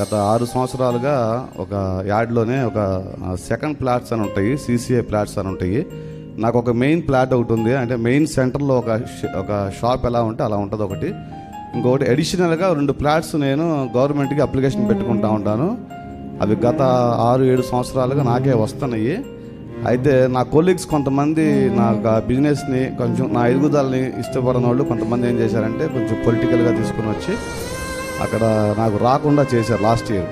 గత 6 సంవత్సరాలుగా ఒక యార్డ్లోనే ఒక సెకండ్ ప్లాట్స్ అని ఉంటాయి, CCA ప్లాట్స్ అని ఉంటాయి. నాకు ఒక మెయిన్ ప్లాట్ ఒకటి ఉంది. అంటే మెయిన్ సెంటర్లో ఒక షాప్ ఎలా ఉంటే అలా ఉంటుంది ఒకటి. ఇంకొకటి అడిషనల్గా 2 ప్లాట్స్ నేను గవర్నమెంట్కి అప్లికేషన్ పెట్టుకుంటూ ఉంటాను. అవి గత 6-7 సంవత్సరాలుగా నాకే వస్తున్నాయి. అయితే నా కొలీగ్స్ కొంతమంది నాకు బిజినెస్ని కొంచెం నా ఎదుగుదలని ఇష్టపడిన వాళ్ళు కొంతమంది ఏం చేశారంటే కొంచెం పొలిటికల్గా తీసుకుని వచ్చి అక్కడ నాకు రాకుండా చేశారు లాస్ట్ ఇయర్.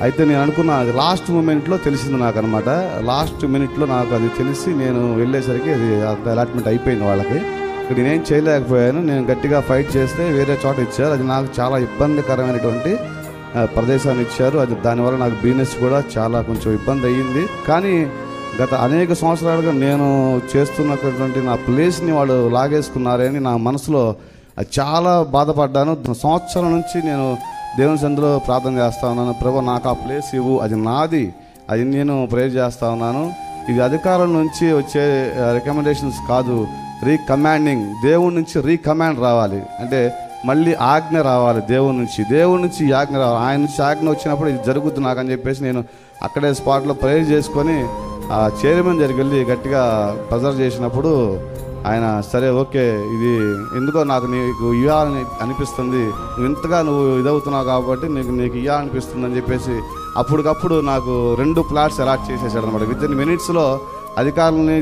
అయితే నేను అనుకున్నా, అది లాస్ట్ మూమెంట్లో తెలిసింది నాకు అనమాట. లాస్ట్ మినిట్లో నాకు అది తెలిసి నేను వెళ్ళేసరికి అది అలాట్మెంట్ అయిపోయింది వాళ్ళకి. ఇక్కడ నేనేం చేయలేకపోయాను. నేను గట్టిగా ఫైట్ చేస్తే వేరే చోట ఇచ్చారు. అది నాకు చాలా ఇబ్బందికరమైనటువంటి ప్రదేశాన్ని ఇచ్చారు. అది దానివల్ల నాకు బిజినెస్ కూడా చాలా కొంచెం ఇబ్బంది అయ్యింది. కానీ గత అనేక సంవత్సరాలుగా నేను చేస్తున్నటువంటి నా ప్లేస్ని వాళ్ళు లాగేసుకున్నారని నా మనసులో చాలా బాధపడ్డాను. సంవత్సరం నుంచి నేను దేవుని సన్నిధిలో ప్రార్థన చేస్తూ ఉన్నాను. ప్రభు, నాకు ఆ ప్లేస్ ఇవ్వు, అది నాది, అది నేను ప్రేర్ చేస్తూ ఉన్నాను. ఇది అధికారం నుంచి వచ్చే రికమెండేషన్స్ కాదు, రీకమాండింగ్. దేవుడి నుంచి రీకమాండ్ రావాలి, అంటే మళ్ళీ ఆజ్ఞ రావాలి. దేవుడి నుంచి ఆజ్ఞ రావాలి. ఆయన నుంచి ఆజ్ఞ వచ్చినప్పుడు ఇది జరుగుద్ది నాకు అని చెప్పేసి నేను అక్కడే స్పాట్లో ప్రేర్ చేసుకొని ఆ చైర్మన్ దగ్గరికి వెళ్ళి గట్టిగా ప్రెజర్ చేసినప్పుడు ఆయన సరే ఓకే, ఇది ఎందుకో నాకు నీకు ఇవ్వాలని అనిపిస్తుంది, నువ్వు ఇంతగా నువ్వు ఇదవుతున్నావు కాబట్టి నీకు ఇవ్వాలనిపిస్తుంది అని చెప్పేసి అప్పటికప్పుడు నాకు 2 ప్లాట్స్ అలాట్ చేసేసాడు అనమాట. వితిన్ మినిట్స్లో అధికారులని,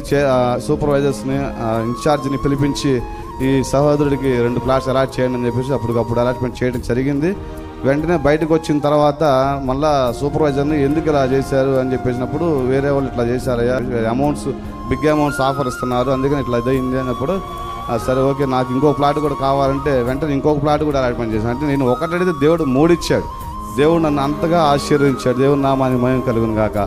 సూపర్వైజర్స్ని, ఇన్ఛార్జ్ని పిలిపించి ఈ సహోదరుడికి 2 ప్లాట్స్ అలాట్ చేయండి అని చెప్పేసి అప్పటికప్పుడు అలాట్మెంట్ చేయడం జరిగింది. వెంటనే బయటకు వచ్చిన తర్వాత మళ్ళా సూపర్వైజర్ని ఎందుకు ఇలా చేశారు అని చెప్పేసినప్పుడు, వేరే వాళ్ళు ఇట్లా చేశారయ్యా, బిగ్ అమౌంట్స్ ఆఫర్ ఇస్తున్నారు, అందుకని ఇట్లా ఇదయింది అన్నప్పుడు సరే ఓకే, నాకు ఇంకో ప్లాట్ కూడా కావాలంటే వెంటనే ఇంకొక ప్లాట్ కూడా అలాట్మెంట్ చేశాను. అంటే నేను ఒకటి అడిగితే దేవుడు 3 ఇచ్చాడు. దేవుడు నన్ను అంతగా ఆశీర్వదించాడు. దేవుడు నామానికి మహిమ కలుగును గాక.